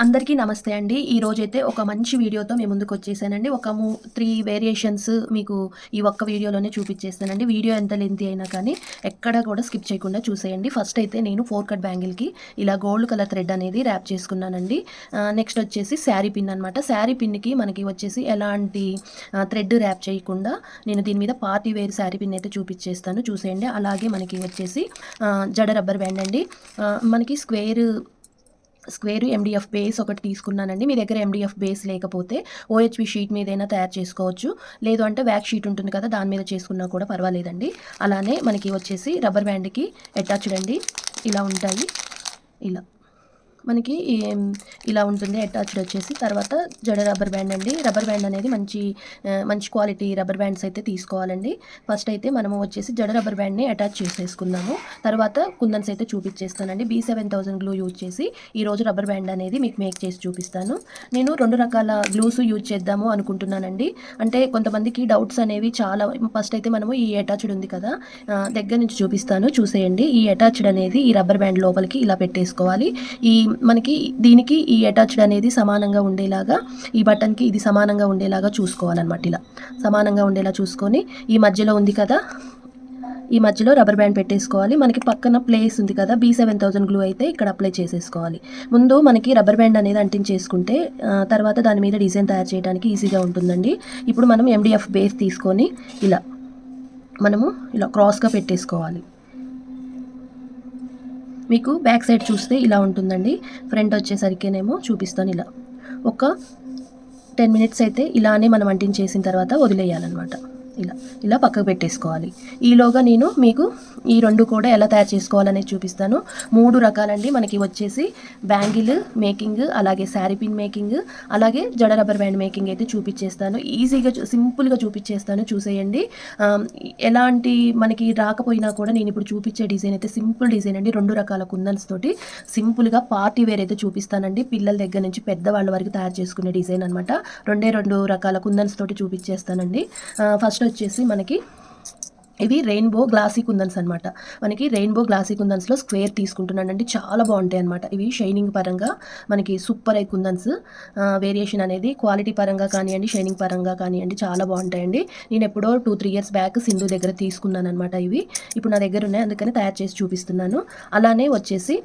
అందరికీ నమస్తే అండి. ఈరోజైతే ఒక మంచి వీడియోతో మీ ముందుకొచ్చేసానండి. ఒక 3 వేరియేషన్స్ మీకు ఈ ఒక్క వీడియోలోనే చూపిచ్చేస్తానండి. వీడియో ఎంత లెంతీ అయినా కానీ ఎక్కడ కూడా స్కిప్ చేయకుండా చూసేయండి. ఫస్ట్ అయితే నేను 4 కట్ బ్యాంగిల్‌కి ఇలా గోల్డ్ కలర్ థ్రెడ్ అనేది ర్యాప్ చేసుకున్నానండి. నెక్స్ట్ వచ్చేసి శారీ పిన్ అనమాట. శారీ పిన్‌కి మనకి వచ్చేసి ఎలాంటి థ్రెడ్ ర్యాప్ చేయకుండా నేను దీని మీద పార్టీ వేర్ శారీ పిన్ అయితే చూపిచ్చేస్తాను చూసేయండి. అలాగే మనకి వచ్చేసి జడ రబ్బర్ బ్యాండ్ అండి. మనకి స్క్వేర్ ఎండిఎఫ్ బేస్ ఒకటి తీసుకున్నానండి. మీ దగ్గర ఎండిఎఫ్ బేస్ లేకపోతే ఓహెచ్‌వి షీట్ మీదైనా తయారు చేసుకోవచ్చు. లేదు అంటే వ్యాక్స్ షీట్ ఉంటుంది కదా, దాని మీద చేసుకున్నా కూడా పర్వాలేదండి. అలానే మనకి వచ్చేసి రబ్బర్ బ్యాండ్‌కి అటాచ్డ్ అండి ఇలా ఉంటాయి. ఇలా మనకి ఇలా ఉంటుంది అటాచ్డ్ వచ్చేసి. తర్వాత జడ రబ్బర్ బ్యాండ్ అండి. రబ్బర్ బ్యాండ్ అనేది మంచి క్వాలిటీ రబ్బర్ బ్యాండ్స్ అయితే తీసుకోవాలండి. ఫస్ట్ అయితే మనము వచ్చేసి జడ రబ్బర్ బ్యాండ్ని అటాచ్ చేసేసుకుందాము. తర్వాత కుందన్స్ అయితే చూపించేస్తానండి. B7000 గ్లూ యూజ్ చేసి ఈరోజు రబ్బర్ బ్యాండ్ అనేది మీకు మేక్ చేసి చూపిస్తాను. నేను 2 రకాల గ్లూస్ యూజ్ చేద్దాము అనుకుంటున్నానండి. అంటే కొంతమందికి డౌట్స్ అనేవి చాలా. ఫస్ట్ అయితే మనము ఈ అటాచ్డ్ ఉంది కదా, దగ్గర నుంచి చూపిస్తాను చూసేయండి. ఈ అటాచ్డ్ అనేది ఈ రబ్బర్ బ్యాండ్ లోపలికి ఇలా పెట్టేసుకోవాలి. మనకి దీనికి ఈ అటాచ్డ్ అనేది సమానంగా ఉండేలాగా, ఈ బటన్కి ఇది సమానంగా ఉండేలాగా చూసుకోవాలన్నమాట. ఇలా సమానంగా ఉండేలా చూసుకొని ఈ మధ్యలో ఉంది కదా, ఈ మధ్యలో రబ్బర్ బ్యాండ్ పెట్టేసుకోవాలి. మనకి పక్కన ప్లేస్ ఉంది కదా, B7000 గ్లూ అయితే ఇక్కడ అప్లై చేసేసుకోవాలి. ముందు మనకి రబ్బర్ బ్యాండ్ అనేది అంటించేసుకుంటే తర్వాత దాని మీద డిజైన్ తయారు చేయడానికి ఈజీగా ఉంటుందండి. ఇప్పుడు మనం MDF బేస్ తీసుకొని మనము ఇలా క్రాస్గా పెట్టేసుకోవాలి. మీకు బ్యాక్ సైడ్ చూస్తే ఇలా ఉంటుందండి. ఫ్రంట్ వచ్చేసరికేనేమో చూపిస్తాను. ఇలా ఒక 10 మినిట్స్ అయితే ఇలానే మనం అంటించేసిన తర్వాత వదిలేయాలన్నమాట. ఇలా పక్కకు పెట్టేసుకోవాలి. ఈలోగా నేను మీకు ఈ 2 కూడా ఎలా తయారు చేసుకోవాలనేది చూపిస్తాను. 3 రకాలండి మనకి వచ్చేసి బ్యాంగిల్ మేకింగ్, అలాగే శారీ పిన్ మేకింగ్, అలాగే జడ రబ్బర్ బ్యాండ్ మేకింగ్ అయితే చూపించేస్తాను. ఈజీగా సింపుల్గా చూపించేస్తాను చూసేయండి. ఎలాంటి మనకి రాకపోయినా కూడా నేను ఇప్పుడు చూపించే డిజైన్ అయితే సింపుల్ డిజైన్ అండి. 2 రకాల కుందన్స్ తోటి సింపుల్గా పార్టీ వేర్ అయితే చూపిస్తానండి. పిల్లల దగ్గర నుంచి పెద్దవాళ్ళ వరకు తయారు చేసుకునే డిజైన్ అనమాట. 2 రకాల కుందన్స్ తోటి చూపించేస్తానండి. ఫస్ట్ వచ్చేసి మనకి ఇవి రెయిన్బో గ్లాసీ కుందన్స్ అనమాట. మనకి రెయిన్బో గ్లాసీ కుందన్స్లో స్క్వేర్ తీసుకుంటున్నానండి. చాలా బాగుంటాయి అనమాట. ఇవి షైనింగ్ పరంగా మనకి సూపర్ కుందన్స్. వేరియేషన్ అనేది క్వాలిటీ పరంగా కానివ్వండి, షైనింగ్ పరంగా కానివ్వండి చాలా బాగుంటాయండి. నేను ఎప్పుడో 2-3 ఇయర్స్ బ్యాక్ సింధు దగ్గర తీసుకున్నాను అనమాట. ఇవి ఇప్పుడు నా దగ్గర ఉన్నాయి, అందుకని తయారు చేసి చూపిస్తున్నాను. అలానే వచ్చేసి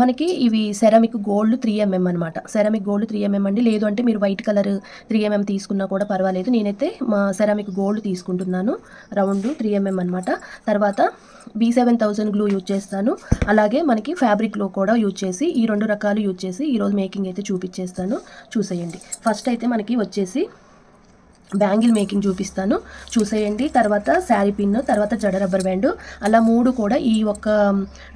మనకి ఇవి సెరామిక్ గోల్డ్ 3mm అనమాట. సెరామిక్ గోల్డ్ 3mm అండి. లేదు అంటే మీరు వైట్ కలర్ 3mm తీసుకున్నా కూడా పర్వాలేదు. నేనైతే సెరామిక్ గోల్డ్ తీసుకుంటున్నాను, రౌండ్ 3mm అనమాట. తర్వాత B7000 గ్లూ యూజ్ చేస్తాను. అలాగే మనకి ఫ్యాబ్రిక్లో కూడా యూజ్ చేసి ఈ 2 రకాలు యూజ్ చేసి ఈరోజు మేకింగ్ అయితే చూపించేస్తాను చూసేయండి. ఫస్ట్ అయితే మనకి వచ్చేసి బ్యాంగిల్ మేకింగ్ చూపిస్తాను చూసేయండి. తర్వాత శారీ పిన్, తర్వాత జడ రబ్బర్ బ్యాండ్, అలా 3 కూడా ఈ ఒక్క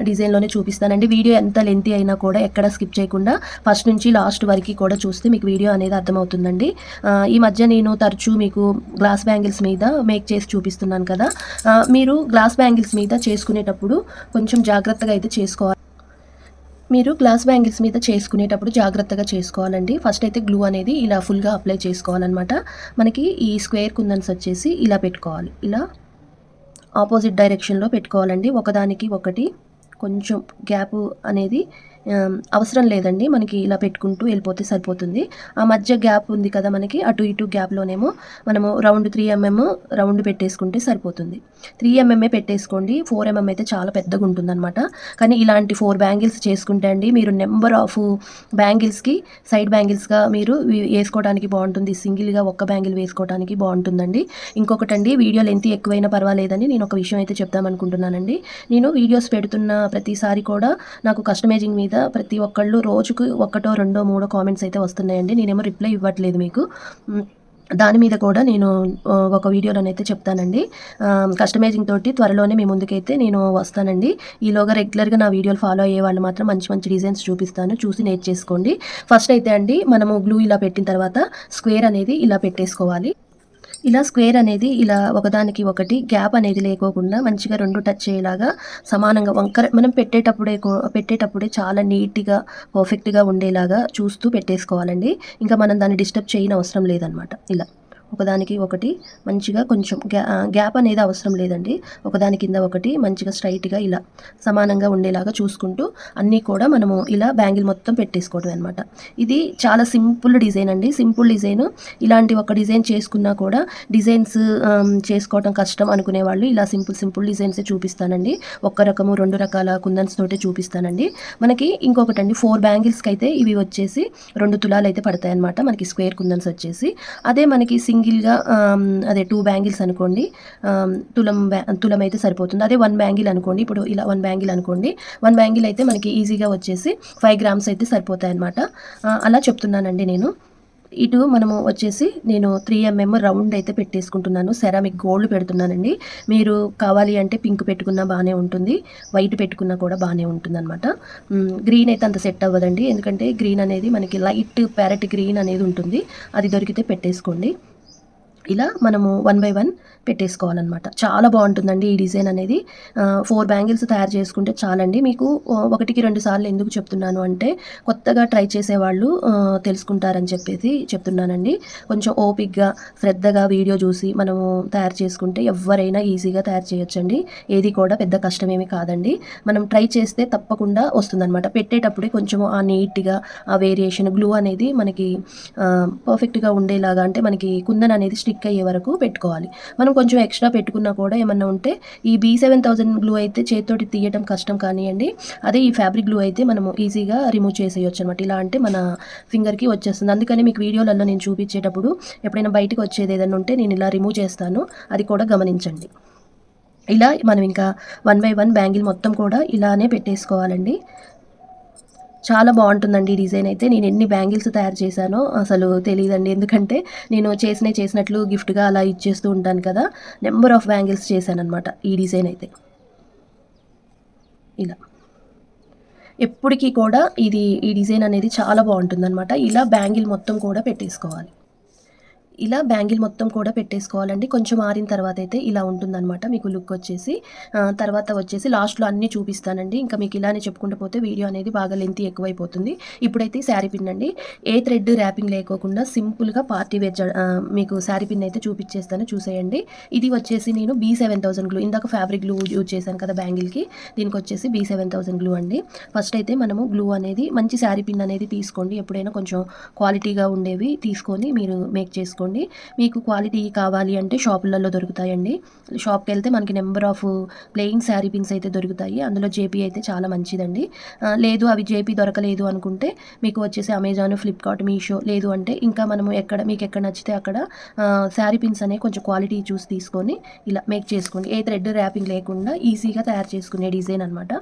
డిజైన్లోనే చూపిస్తానండి. వీడియో ఎంత లెంతీ అయినా కూడా ఎక్కడ స్కిప్ చేయకుండా ఫస్ట్ నుంచి లాస్ట్ వరకు కూడా చూస్తే మీకు వీడియో అనేది అర్థమవుతుందండి. ఈ మధ్య నేను తరచూ మీకు గ్లాస్ బ్యాంగిల్స్ మీద మేక్ చేసి చూపిస్తున్నాను కదా, మీరు గ్లాస్ బ్యాంగిల్స్ మీద చేసుకునేటప్పుడు కొంచెం జాగ్రత్తగా అయితే చేసుకోవాలి. మీరు గ్లాస్ బ్యాంగిల్స్ మీద చేసుకునేటప్పుడు జాగ్రత్తగా చేసుకోవాలండి. ఫస్ట్ అయితే గ్లూ అనేది ఇలా ఫుల్గా అప్లై చేసుకోవాలన్నమాట. మనకి ఈ స్క్వేర్ కుందన్స్ వచ్చేసి ఇలా పెట్టుకోవాలి. ఇలా ఆపోజిట్ డైరెక్షన్లో పెట్టుకోవాలండి. ఒకదానికి ఒకటి కొంచెం గ్యాప్ అనేది అవసరం లేదండి. మనకి ఇలా పెట్టుకుంటూ వెళ్ళిపోతే సరిపోతుంది. ఆ మధ్య గ్యాప్ ఉంది కదా మనకి, అటు ఇటు గ్యాప్లోనేమో మనము రౌండ్ 3mm రౌండ్ పెట్టేసుకుంటే సరిపోతుంది. 3mm పెట్టేసుకోండి. 4mm అయితే చాలా పెద్దగా ఉంటుందన్నమాట. కానీ ఇలాంటి 4 బ్యాంగిల్స్ చేసుకుంటే అండి మీరు నెంబర్ ఆఫ్ బ్యాంగిల్స్కి సైడ్ బ్యాంగిల్స్గా మీరు వేసుకోవడానికి బాగుంటుంది. సింగిల్గా ఒక్క బ్యాంగిల్ వేసుకోవడానికి బాగుంటుందండి. ఇంకొకటండి, వీడియో లెంత్ ఎక్కువైనా పర్వాలేదని నేను ఒక విషయం అయితే చెప్దామనుకుంటున్నానండి. నేను వీడియోస్ పెడుతున్న ప్రతిసారి కూడా నాకు కస్టమైజింగ్ మీద ప్రతి ఒక్కళ్ళు రోజుకు 1, 2, 3 కామెంట్స్ అయితే వస్తున్నాయండి. నేనేమో రిప్లై ఇవ్వట్లేదు మీకు. దాని మీద కూడా నేను ఒక వీడియోలోనైతే చెప్తానండి. కస్టమైజింగ్ తోటి త్వరలోనే మీ ముందుకైతే నేను వస్తానండి. ఈలోగా రెగ్యులర్గా నా వీడియోలు ఫాలో అయ్యే వాళ్ళు మాత్రం మంచి మంచి డిజైన్స్ చూపిస్తాను, చూసి నేర్చేసుకోండి. ఫస్ట్ అయితే అండి మనము గ్లూ ఇలా పెట్టిన తర్వాత స్క్వేర్ అనేది ఇలా పెట్టేసుకోవాలి. ఇలా స్క్వేర్ అనేది ఇలా ఒకదానికి ఒకటి గ్యాప్ అనేది లేకోకుండా మంచిగా 2 టచ్ అయ్యేలాగా సమానంగా వంకర మనం పెట్టేటప్పుడే చాలా నీట్గా పర్ఫెక్ట్గా ఉండేలాగా చూస్తూ పెట్టేసుకోవాలండి. ఇంకా మనం దాన్ని డిస్టర్బ్ చేయని అవసరం లేదనమాట. ఇలా ఒకదానికి ఒకటి మంచిగా కొంచెం గ్యాప్ అనేది అవసరం లేదండి. ఒకదాని కింద ఒకటి మంచిగా స్ట్రైట్‌గా ఇలా సమానంగా ఉండేలాగా చూసుకుంటూ అన్నీ కూడా మనము ఇలా బ్యాంగిల్ మొత్తం పెట్టేసుకోవడమే అనమాట. ఇది చాలా సింపుల్ డిజైన్ అండి. Simple design. ఇలాంటి ఒక డిజైన్ చేసుకున్నా కూడా డిజైన్స్ చేసుకోవటం కష్టం అనుకునే వాళ్ళు ఇలా సింపుల్ డిజైన్సే చూపిస్తానండి. ఒక్క రకము 2 రకాల కుందన్స్ తోటే చూపిస్తానండి. మనకి ఇంకొకటండి 4 బ్యాంగిల్స్‌కి అయితే ఇవి వచ్చేసి 2 తులాలు అయితే పడతాయన్నమాట. మనకి స్క్వేర్ కుందన్స్ వచ్చేసి. అదే మనకి సింగిల్‌గా అదే 2 బ్యాంగిల్స్ అనుకోండి, తులం అయితే సరిపోతుంది. అదే 1 బ్యాంగిల్ అనుకోండి, ఇప్పుడు ఇలా 1 బ్యాంగిల్ అనుకోండి, 1 బ్యాంగిల్ అయితే మనకి ఈజీగా వచ్చేసి 5 గ్రామ్స్ అయితే సరిపోతాయన్నమాట. అలా చెప్తున్నానండి నేను. ఇటు మనము వచ్చేసి నేను 3 ఎంఎం రౌండ్ అయితే పెట్టేసుకుంటున్నాను. సెరామిక్ గోల్డ్ పెడుతున్నానండి. మీరు కావాలి అంటే పింక్ పెట్టుకున్నా బాగానే ఉంటుంది, వైట్ పెట్టుకున్నా కూడా బాగానే ఉంటుందన్నమాట. గ్రీన్ అయితే అంత సెట్ అవ్వదండి, ఎందుకంటే గ్రీన్ అనేది మనకి లైట్ ప్యారెట్ గ్రీన్ అనేది ఉంటుంది. అది దొరికితే పెట్టేసుకోండి. ఇలా మనము 1 బై 1 పెట్టేసుకోవాలన్నమాట. చాలా బాగుంటుందండి ఈ డిజైన్ అనేది. 4 బ్యాంగిల్స్ తయారు చేసుకుంటే చాలండి. మీకు 1కి 2 సార్లు ఎందుకు చెప్తున్నాను అంటే కొత్తగా ట్రై చేసేవాళ్ళు తెలుసుకుంటారని చెప్పేసి చెప్తున్నానండి. కొంచెం ఓపిక్గా శ్రద్ధగా వీడియో చూసి మనము తయారు చేసుకుంటే ఎవరైనా ఈజీగా తయారు చేయొచ్చండి. ఏది కూడా పెద్ద కష్టమేమి కాదండి. మనం ట్రై చేస్తే తప్పకుండా వస్తుందన్నమాట. పెట్టేటప్పుడే కొంచెం ఆ నీట్గా ఆ వేరియేషన్ గ్లూ అనేది మనకి పర్ఫెక్ట్గా ఉండేలాగా, అంటే మనకి కుందన్ అనేది స్టిక్ అయ్యే వరకు పెట్టుకోవాలి. మనం కొంచెం ఎక్స్ట్రా పెట్టుకున్నా కూడా ఏమన్నా ఉంటే ఈ B7000 గ్లూ అయితే చేతితోటి తీయడం కష్టం కానియండి, అదే ఈ ఫ్యాబ్రిక్ గ్లూ అయితే మనము ఈజీగా రిమూవ్ చేసేయొచ్చు అనమాట. ఇలా అంటే మన ఫింగర్కి వచ్చేస్తుంది. అందుకని మీకు వీడియోలలో నేను చూపించేటప్పుడు ఎప్పుడైనా బయటకు వచ్చేది ఏదైనా ఉంటే నేను ఇలా రిమూవ్ చేస్తాను, అది కూడా గమనించండి. ఇలా మనం ఇంకా 1 బై 1 బ్యాంగిల్ మొత్తం కూడా ఇలానే పెట్టేసుకోవాలండి. చాలా బాగుంటుందండి ఈ డిజైన్ అయితే. నేను ఎన్ని బ్యాంగిల్స్ తయారు చేశానో అసలు తెలీదండి. ఎందుకంటే నేను చేసినట్లు గిఫ్ట్‌గా అలా ఇచ్చేస్తూ ఉంటాను కదా! నంబర్ ఆఫ్ బ్యాంగిల్స్ చేశాననమాట ఈ డిజైన్ అయితే. ఇలా. ఎప్పటికి కూడా ఈ డిజైన్ అనేది చాలా బాగుంటుందనమాట. ఇలా బ్యాంగిల్ మొత్తం కూడా పెట్టేసుకోవాలి. ఇలా బ్యాంగిల్ మొత్తం కూడా పెట్టేసుకోవాలండి. కొంచెం ఆరిన తర్వాత అయితే ఇలా ఉంటుందనమాట మీకు లుక్ వచ్చేసి. తర్వాత వచ్చేసి లాస్ట్‌లో అన్నీ చూపిస్తానండి. ఇంకా మీకు ఇలానే చెప్పుకుంటూ పోతే వీడియో అనేది బాగా లెంతీ ఎక్కువైపోతుంది. ఇప్పుడైతే శారీ పిన్ అండి. ఏ థ్రెడ్ ర్యాపింగ్ లేకోకుండా సింపుల్‌గా పార్టీ వేర్ మీకు శారీ పిన్ అయితే చూపిచ్చేస్తాను, చూసేయండి. ఇది వచ్చేసి నేను B7000 గ్లూ, ఇందాక ఫ్యాబ్రిక్ గ్లూ యూజ్ చేశాను కదా బ్యాంగిల్‌కి, దీనికొచ్చేసి B7000 గ్లూ అండి. ఫస్ట్ అయితే మనము గ్లూ అనేది మంచి శారీ పిన్ అనేది తీసుకోండి. ఎప్పుడైనా కొంచెం క్వాలిటీగా ఉండేవి తీసుకొని మీరు మేక్ చేసుకోండి. మీకు క్వాలిటీ కావాలి అంటే షాపులలో దొరుకుతాయండి. షాప్‌కి వెళ్తే మనకి number of plain sari pins అయితే దొరుకుతాయి. అందులో జేపీ అయితే చాలా మంచిదండి. లేదు అవి జేపీ దొరకలేదు అనుకుంటే మీకు వచ్చేసి అమెజాన్, ఫ్లిప్‌కార్ట్, మీషో, లేదు అంటే ఇంకా మనము మీకు ఎక్కడ నచ్చితే అక్కడ శారీ పిన్స్ అనేవి కొంచెం క్వాలిటీ చూసి తీసుకొని ఇలా మేక్ చేసుకోండి. ఏ థ్రెడ్ ర్యాపింగ్ లేకుండా ఈజీగా తయారు చేసుకునే డిజైన్ అనమాట.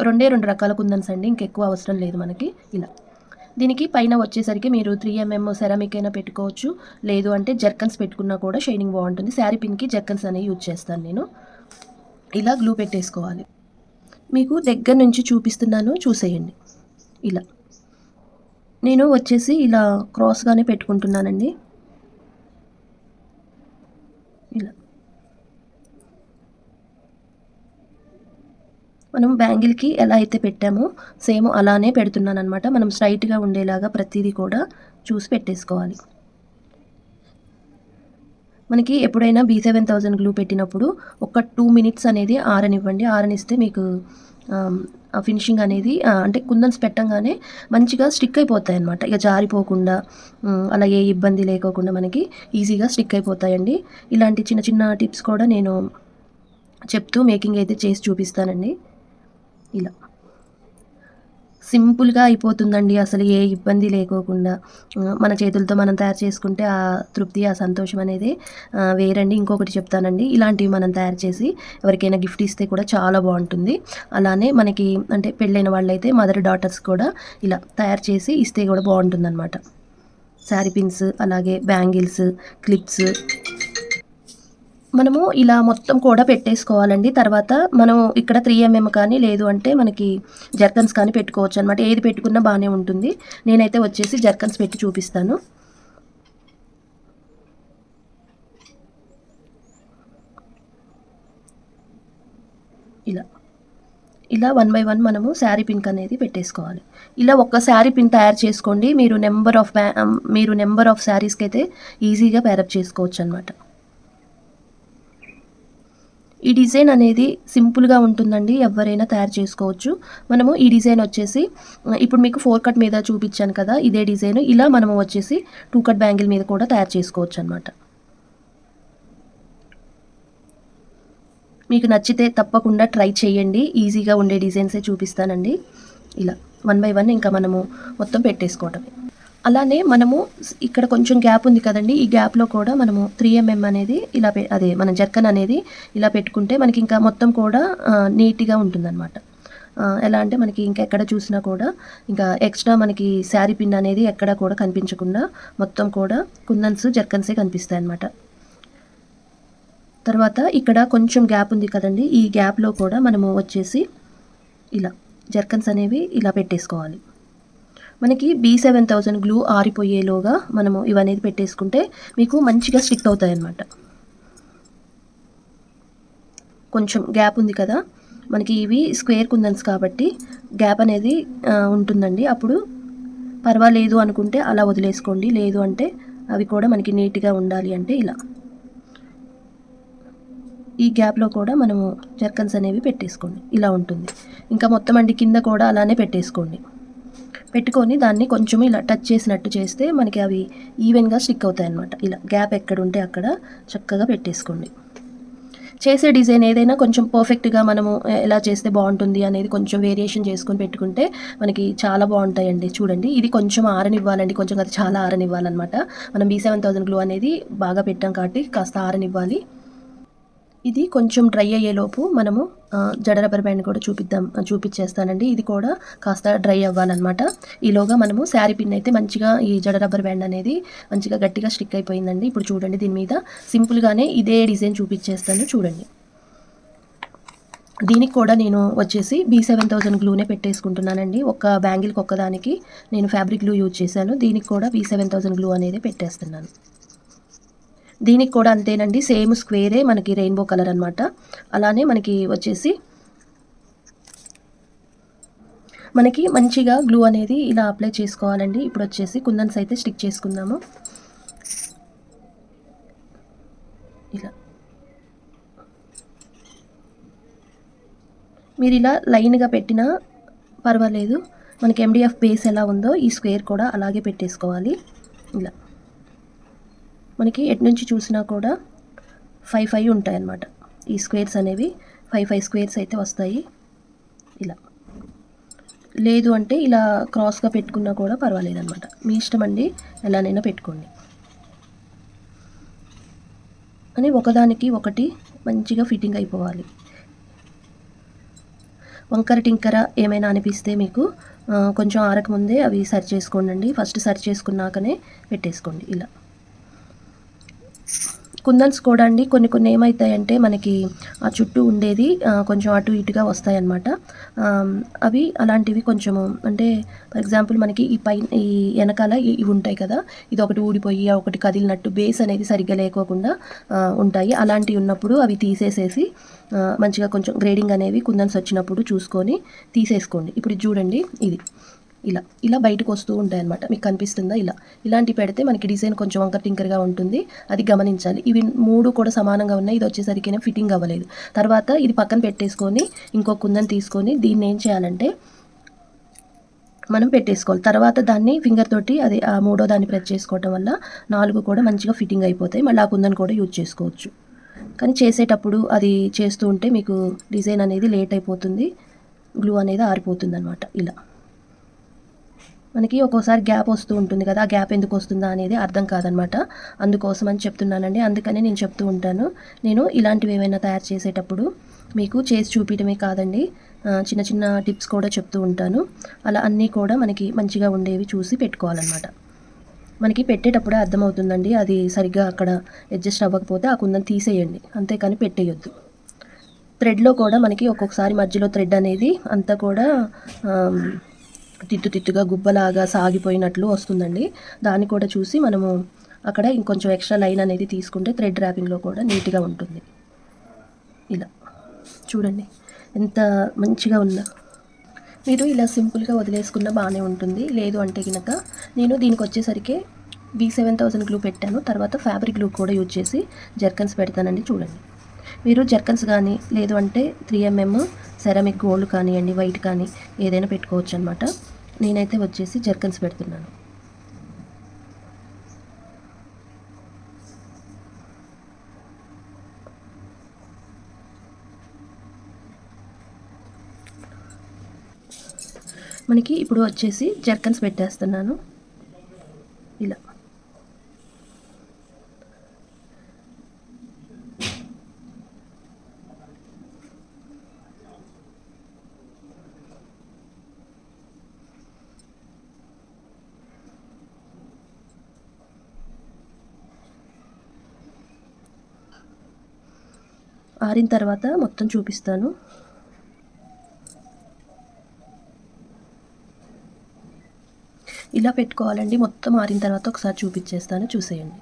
2 రకాల కుందన్స్ అండి, ఇంకెక్కువ అవసరం లేదు మనకి. ఇలా దీనికి పైన వచ్చేసరికి మీరు 3 ఎంఎం సెరామిక్ అయినా పెట్టుకోవచ్చు, లేదు అంటే జర్కన్స్ పెట్టుకున్నా కూడా షైనింగ్ బాగుంటుంది. శారీ పిన్‌కి జర్కన్స్ అనేవి యూజ్ చేస్తాను నేను. ఇలా గ్లూ పెట్టేసుకోవాలి. మీకు దగ్గర నుంచి చూపిస్తున్నాను, చూసేయండి. ఇలా నేను వచ్చేసి ఇలా క్రాస్‌గానే పెట్టుకుంటున్నానండి. ఇలా మనం బ్యాంగిల్‌కి ఎలా అయితే పెట్టామో సేమ్ అలానే పెడుతున్నాననమాట. మనం స్ట్రైట్‌గా ఉండేలాగా ప్రతీదీ కూడా చూసి పెట్టేసుకోవాలి. మనకి ఎప్పుడైనా B7000 గ్లూ పెట్టినప్పుడు ఒక 2 మినిట్స్ అనేది ఆరనివ్వండి. ఆరనిస్తే మీకు ఆ ఫినిషింగ్ అనేది అంటే కుందన్స్ పెట్టంగానే మంచిగా స్టిక్ అయిపోతాయన్నమాట. ఇక జారిపోకుండా అలా ఏ ఇబ్బంది లేకోకుండా మనకి ఈజీగా స్టిక్ అయిపోతాయండి. ఇలాంటి చిన్న చిన్న టిప్స్ కూడా నేను చెప్తూ మేకింగ్ అయితే చేసి చూపిస్తానండి. ఇలా సింపుల్‌గా అయిపోతుందండి. అసలు ఏ ఇబ్బంది లేకోకుండా మన చేతులతో మనం తయారు చేసుకుంటే ఆ తృప్తి, ఆ సంతోషం అనేది వేరండి. ఇంకొకటి చెప్తానండి. ఇలాంటివి మనం తయారు చేసి ఎవరికైనా గిఫ్ట్ ఇస్తే కూడా చాలా బాగుంటుంది. అలానే మనకి అంటే పెళ్ళైన వాళ్ళైతే మదర్ డాటర్స్ కూడా ఇలా తయారు చేసి ఇస్తే కూడా బాగుంటుందన్నమాట. శారీ పిన్స్, అలాగే బ్యాంగిల్స్, క్లిప్స్ మనము ఇలా మొత్తం కూడా పెట్టేసుకోవాలండి. తర్వాత మనం ఇక్కడ 3 ఎంఎం కానీ, లేదు అంటే మనకి జర్కన్స్ కానీ పెట్టుకోవచ్చు అనమాట. ఏది పెట్టుకున్నా బాగానే ఉంటుంది. నేనైతే వచ్చేసి జర్కన్స్ పెట్టి చూపిస్తాను. ఇలా ఇలా 1 బై 1 మనము శారీ పిన్క్ అనేది పెట్టేసుకోవాలి. ఇలా ఒక్క శారీ పిన్ తయారు చేసుకోండి. మీరు నెంబర్ ఆఫ్ శారీస్కి అయితే ఈజీగా పేరప్ చేసుకోవచ్చు అనమాట. ఈ డిజైన్ అనేది సింపుల్గా ఉంటుందండి, ఎవరైనా తయారు చేసుకోవచ్చు. మనము ఈ డిజైన్ వచ్చేసి ఇప్పుడు మీకు 4 కట్ మీద చూపించాను కదా, ఇదే డిజైన్ ఇలా మనము వచ్చేసి 2 కట్ బ్యాంగిల్ మీద కూడా తయారు చేసుకోవచ్చు అనమాట. మీకు నచ్చితే తప్పకుండా ట్రై చేయండి. ఈజీగా ఉండే డిజైన్సే చూపిస్తానండి. ఇలా 1 బై 1 ఇంకా మనము మొత్తం పెట్టేసుకోవటమే. అలానే మనము ఇక్కడ కొంచెం గ్యాప్ ఉంది కదండి, ఈ గ్యాప్లో కూడా మనము 3mm అనేది ఇలా అదే మన జర్కన్ అనేది ఇలా పెట్టుకుంటే మనకి ఇంకా మొత్తం కూడా నీట్గా ఉంటుందన్నమాట. ఎలా అంటే మనకి ఇంకెక్కడ చూసినా కూడా ఇంకా ఎక్స్ట్రా మనకి శారీ పిన్ అనేది ఎక్కడ కూడా కనిపించకుండా మొత్తం కూడా కుందన్స్ జర్కన్సే కనిపిస్తాయి అన్నమాట. తర్వాత ఇక్కడ కొంచెం గ్యాప్ ఉంది కదండి, ఈ గ్యాప్లో కూడా మనము వచ్చేసి ఇలా జర్కన్స్ అనేవి ఇలా పెట్టేసుకోవాలి. మనకి B7000 గ్లూ ఆరిపోయేలోగా మనము ఇవనేది పెట్టేసుకుంటే మీకు మంచిగా స్టిక్ అవుతాయి అన్నమాట. కొంచెం గ్యాప్ ఉంది కదా, మనకి ఇవి స్క్వేర్ కుందన్స్ కాబట్టి గ్యాప్ అనేది ఉంటుందండి. అప్పుడు పర్వాలేదు అనుకుంటే అలా వదిలేసుకోండి, లేదు అంటే అవి కూడా మనకి నీట్గా ఉండాలి అంటే ఇలా ఈ గ్యాప్లో కూడా మనము జర్కన్స్ అనేవి పెట్టేసుకోండి. ఇలా ఉంటుంది. ఇంకా మొత్తం అండి కింద కూడా అలానే పెట్టేసుకోండి. పెట్టుకొని దాన్ని కొంచెం ఇలా టచ్ చేసినట్టు చేస్తే మనకి అవి ఈవెన్గా స్టిక్ అవుతాయి అన్నమాట. ఇలా గ్యాప్ ఎక్కడ ఉంటే అక్కడ చక్కగా పెట్టేసుకోండి. చేసే డిజైన్ ఏదైనా కొంచెం పర్ఫెక్ట్గా మనము ఎలా చేస్తే బాగుంటుంది అనేది కొంచెం వేరియేషన్ చేసుకొని పెట్టుకుంటే మనకి చాలా బాగుంటాయండి. చూడండి, ఇది కొంచెం ఆరనివ్వాలండి, కొంచెం అది చాలా ఆరనివ్వాలన్నమాట. మనం B7000 గ్లూ అనేది బాగా పెట్టాం కాబట్టి కాస్త ఆరనివ్వాలి. ఇది కొంచెం డ్రై అయ్యేలోపు మనము జడ రబ్బర్ బ్యాండ్ కూడా చూపించేస్తానండి. ఇది కూడా కాస్త డ్రై అవ్వాలన్నమాట. ఈలోగా మనము శారీ పిన్ అయితే మంచిగా ఈ జడ రబ్బర్ బ్యాండ్ అనేది మంచిగా గట్టిగా స్టిక్ అయిపోయిందండి. ఇప్పుడు చూడండి, దీని మీద సింపుల్గానే ఇదే డిజైన్ చూపించేస్తాను చూడండి. దీనికి కూడా నేను వచ్చేసి B7000 గ్లూనే పెట్టేసుకుంటున్నానండి. ఒక బ్యాంగిల్కి ఒక్కదానికి నేను ఫ్యాబ్రిక్ గ్లూ యూజ్ చేశాను. దీనికి కూడా B7000 గ్లూ అనేది పెట్టేస్తున్నాను. దీనికి కూడా అంతేనండి, సేమ్ స్క్వేరే మనకి రెయిన్బో కలర్ అనమాట. అలానే మనకి వచ్చేసి మనకి మంచిగా గ్లూ అనేది ఇలా అప్లై చేసుకోవాలండి. ఇప్పుడు వచ్చేసి కుందన్స్ అయితే స్టిక్ చేసుకుందాము. ఇలా మీరు ఇలా లైన్గా పెట్టినా పర్వాలేదు. మనకి MDF బేస్ ఎలా ఉందో ఈ స్క్వేర్ కూడా అలాగే పెట్టేసుకోవాలి. ఇలా మనకి ఎటు నుంచి చూసినా కూడా 5 ఉంటాయి అన్నమాట. ఈ స్క్వేర్స్ అనేవి 5 స్క్వేర్స్ అయితే వస్తాయి. ఇలా లేదు అంటే ఇలా క్రాస్గా పెట్టుకున్నా కూడా పర్వాలేదు అనమాట. మీ ఇష్టం అండి, ఎలానైనా పెట్టుకోండి. అని ఒకదానికి ఒకటి మంచిగా ఫిట్టింగ్ అయిపోవాలి. వంకర టింకర ఏమైనా అనిపిస్తే మీకు కొంచెం ఆరకముందే అవి సరి చేసుకోండి. ఫస్ట్ సరి చేసుకున్నాకనే పెట్టేసుకోండి. ఇలా కుందన్స్ కూడా అండి కొన్ని ఏమవుతాయంటే మనకి ఆ చుట్టూ ఉండేది కొంచెం అటు ఇటుగా వస్తాయన్నమాట. అవి అలాంటివి కొంచెము అంటే ఫర్ ఎగ్జాంపుల్ మనకి ఈ వెనకాల ఇవి ఉంటాయి కదా, ఇది ఒకటి ఊడిపోయి ఒకటి కదిలినట్టు బేస్ అనేది సరిగ్గా లేకోకుండా ఉంటాయి. అలాంటివి ఉన్నప్పుడు అవి తీసేసేసి మంచిగా కొంచెం గ్రేడింగ్ అనేవి కుందన్స్ వచ్చినప్పుడు చూసుకొని తీసేసుకోండి. ఇప్పుడు చూడండి, ఇది ఇలా బయటకు వస్తూ ఉంటాయి అన్నమాట. మీకు కనిపిస్తుందా? ఇలాంటివి పెడితే మనకి డిజైన్ కొంచెం వంకర టింకర్గా ఉంటుంది, అది గమనించాలి. ఇవి 3 కూడా సమానంగా ఉన్నాయి. ఇది వచ్చేసరికి ఫిట్టింగ్ అవ్వలేదు. తర్వాత ఇది పక్కన పెట్టేసుకొని ఇంకో కుందన్ తీసుకొని దీన్ని ఏం చేయాలంటే మనం పెట్టేసుకోవాలి. తర్వాత దాన్ని ఫింగర్ తోటి అది ఆ 3వ దాన్ని ప్రెస్ చేసుకోవటం వల్ల 4 కూడా మంచిగా ఫిట్టింగ్ అయిపోతాయి. మళ్ళీ ఆ కుందన్ కూడా యూజ్ చేసుకోవచ్చు. కానీ చేసేటప్పుడు అది చేస్తూ ఉంటే మీకు డిజైన్ అనేది లేట్ అయిపోతుంది, గ్లూ అనేది ఆరిపోతుంది అనమాట. ఇలా మనకి ఒక్కోసారి గ్యాప్ వస్తూ ఉంటుంది కదా, ఆ గ్యాప్ ఎందుకు వస్తుందా అనేది అర్థం కాదనమాట. అందుకోసం అని చెప్తున్నానండి. అందుకని నేను చెప్తూ ఉంటాను. నేను ఇలాంటివి ఏమైనా తయారు చేసేటప్పుడు మీకు చేసి చూపించడమే కాదండి, చిన్న చిన్న టిప్స్ కూడా చెప్తూ ఉంటాను. అలా అన్నీ కూడా మనకి మంచిగా ఉండేవి చూసి పెట్టుకోవాలన్నమాట. మనకి పెట్టేటప్పుడే అర్థమవుతుందండి, అది సరిగ్గా అక్కడ అడ్జస్ట్ అవ్వకపోతే ఆ కుందన్ తీసేయండి, అంతేకాని పెట్టేయొద్దు. థ్రెడ్లో కూడా మనకి ఒక్కొక్కసారి మధ్యలో థ్రెడ్ అనేది అంతా కూడా తిట్టుగా గుబ్బలాగా సాగిపోయినట్లు వస్తుందండి. దాన్ని కూడా చూసి మనము అక్కడ ఇంకొంచెం ఎక్స్ట్రా లైన్ అనేది తీసుకుంటే థ్రెడ్ ర్యాపింగ్లో కూడా నీట్గా ఉంటుంది. ఇలా చూడండి, ఎంత మంచిగా ఉందో. మీరు ఇలా సింపుల్గా వదిలేసుకున్న బాగానే ఉంటుంది. లేదు అంటే కనుక నేను దీనికి వచ్చేసరికి V7000 గ్లూ పెట్టాను. తర్వాత ఫ్యాబ్రిక్ గ్లూ కూడా యూజ్ చేసి జర్కన్స్ పెడతానండి. చూడండి, మీరు జర్కన్స్ కానీ లేదు అంటే 3mm సెరామిక్ గోల్డ్ కానివ్వండి, వైట్ కానీ ఏదైనా పెట్టుకోవచ్చు అనమాట. నేనైతే వచ్చేసి జర్కన్స్ పెడుతున్నాను. మనకి ఇప్పుడు వచ్చేసి జర్కన్స్ పెట్టేస్తున్నాను ఇలా. ఆరిన తర్వాత మొత్తం చూపిస్తాను. ఇలా పెట్టుకోవాలండి. మొత్తం ఆరిన తర్వాత ఒకసారి చూపించేస్తాను, చూసేయండి.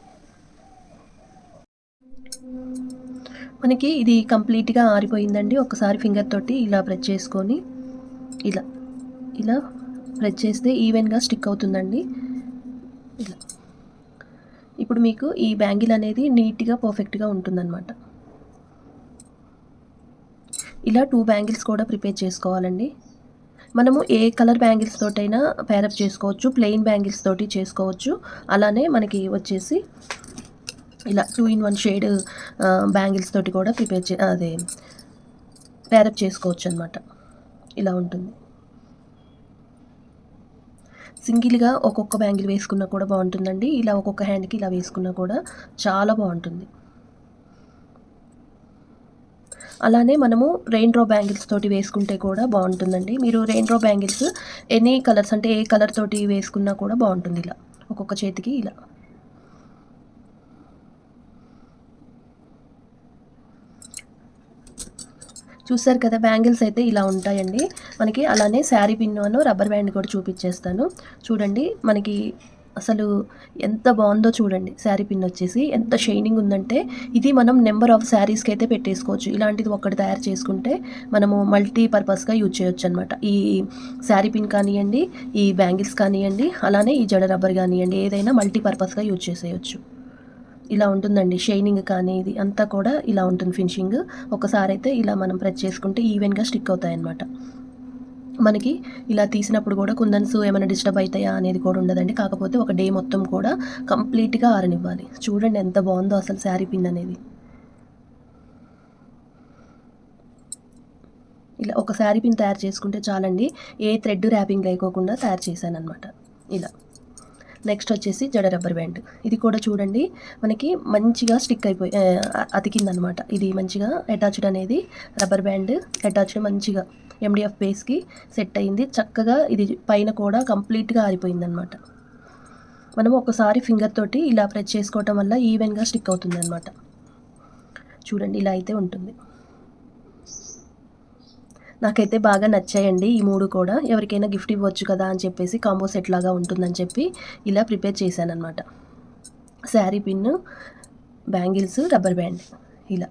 మనకి ఇది కంప్లీట్గా ఆరిపోయిందండి. ఒకసారి ఫింగర్ తోటి ఇలా ప్రెస్ చేసుకొని ఇలా ఇలా ప్రెస్ చేస్తే ఈవెన్గా స్టిక్ అవుతుందండి ఇలా. ఇప్పుడు మీకు ఈ బ్యాంగిల్ అనేది నీట్గా పర్ఫెక్ట్గా ఉంటుందన్నమాట. ఇలా 2 బ్యాంగిల్స్ కూడా ప్రిపేర్ చేసుకోవాలండి. మనము ఏ కలర్ బ్యాంగిల్స్ తోటైనా పేరప్ చేసుకోవచ్చు, ప్లెయిన్ బ్యాంగిల్స్ తోటి చేసుకోవచ్చు. అలానే మనకి వచ్చేసి ఇలా 2 in 1 షేడ్ బ్యాంగిల్స్ తోటి కూడా అదే పేరప్ చేసుకోవచ్చు అనమాట. ఇలా ఉంటుంది. సింగిల్గా ఒక్కొక్క బ్యాంగిల్ వేసుకున్నా కూడా బాగుంటుందండి. ఇలా ఒక్కొక్క హ్యాండ్కి ఇలా వేసుకున్నా కూడా చాలా బాగుంటుంది. అలానే మనము రెయిన్ డ్రాప్ బ్యాంగిల్స్ తోటి వేసుకుంటే కూడా బాగుంటుందండి. మీరు rain drop bangles any colours అంటే ఏ కలర్ తోటి వేసుకున్నా కూడా బాగుంటుంది. ఇలా ఒక్కొక్క చేతికి ఇలా. చూసారు కదా, బ్యాంగిల్స్ అయితే ఇలా ఉంటాయండి మనకి. అలానే శారీ పిన్ రబ్బర్ బ్యాండ్ కూడా చూపించేస్తాను. చూడండి, మనకి అసలు ఎంత బాగుందో చూడండి. శారీ పిన్ వచ్చేసి ఎంత షైనింగ్ ఉందంటే ఇది మనం నెంబర్ ఆఫ్ శారీస్కి అయితే పెట్టేసుకోవచ్చు. ఇలాంటిది ఒక్కటి తయారు చేసుకుంటే మనము మల్టీపర్పస్గా యూజ్ చేయొచ్చు అనమాట. ఈ శారీ పిన్ కానివ్వండి, ఈ బ్యాంగిల్స్ కానివ్వండి, అలానే ఈ జడ రబ్బర్ కానివ్వండి, ఏదైనా మల్టీపర్పస్గా యూజ్ చేసేయచ్చు. ఇలా ఉంటుందండి షైనింగ్ కానీ ఇది అంతా కూడా ఇలా ఉంటుంది ఫినిషింగ్. ఒకసారి అయితే ఇలా మనం ప్రెస్ చేసుకుంటే ఈవెన్గా స్టిక్ అవుతాయి అన్నమాట. మనకి ఇలా తీసినప్పుడు కూడా కుందన్స్ ఏమైనా డిస్టర్బ్ అవుతాయా అనేది కూడా ఉండదండి. కాకపోతే ఒక డే మొత్తం కూడా కంప్లీట్గా ఆరనివ్వాలి. చూడండి ఎంత బాగుందో అసలు శారీ పిన్ అనేది. ఇలా ఒక శారీ పిన్ తయారు చేసుకుంటే చాలండి. ఏ థ్రెడ్ ర్యాపింగ్ లేకోకుండా తయారు చేశాను అనమాట ఇలా. నెక్స్ట్ వచ్చేసి జడ రబ్బర్ బ్యాండ్. ఇది కూడా చూడండి మనకి మంచిగా స్టిక్ అయిపోయి అతికిందనమాట. ఇది మంచిగా అటాచ్డ్ అనేది రబ్బర్ బ్యాండ్ అటాచ్డ్ మంచిగా MDF బేస్కి సెట్ అయింది చక్కగా. ఇది పైన కూడా కంప్లీట్గా ఆరిపోయిందనమాట. మనం ఒకసారి ఫింగర్ తోటి ఇలా ప్రెస్ చేసుకోవటం వల్ల ఈవెన్గా స్టిక్ అవుతుంది అనమాట. చూడండి, ఇలా అయితే ఉంటుంది. నాకైతే బాగా నచ్చాయండి ఈ 3 కూడా. ఎవరికైనా గిఫ్ట్ ఇవ్వచ్చు కదా అని చెప్పేసి కాంబో సెట్ లాగా ఉంటుందని చెప్పి ఇలా ప్రిపేర్ చేశానమాట. Sari pin, bangles, rubber band ఇలా.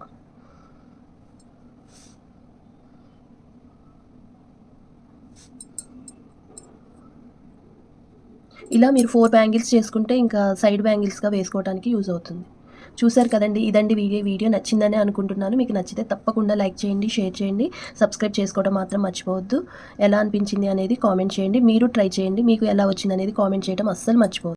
ఇలా మీరు 4 బ్యాంగిల్స్ చేసుకుంటే ఇంకా సైడ్ బ్యాంగిల్స్గా వేసుకోవడానికి యూజ్ అవుతుంది. చూసారు కదండి, ఇదండి వీడియో నచ్చిందని అనుకుంటున్నాను. మీకు నచ్చితే తప్పకుండా లైక్ చేయండి, షేర్ చేయండి, సబ్స్క్రైబ్ చేసుకోవడం మాత్రం మర్చిపోవద్దు. ఎలా అనిపించింది అనేది కామెంట్ చేయండి. మీరు ట్రై చేయండి, మీకు ఎలా వచ్చింది అనేది కామెంట్ చేయడం అస్సలు మర్చిపోవద్దు.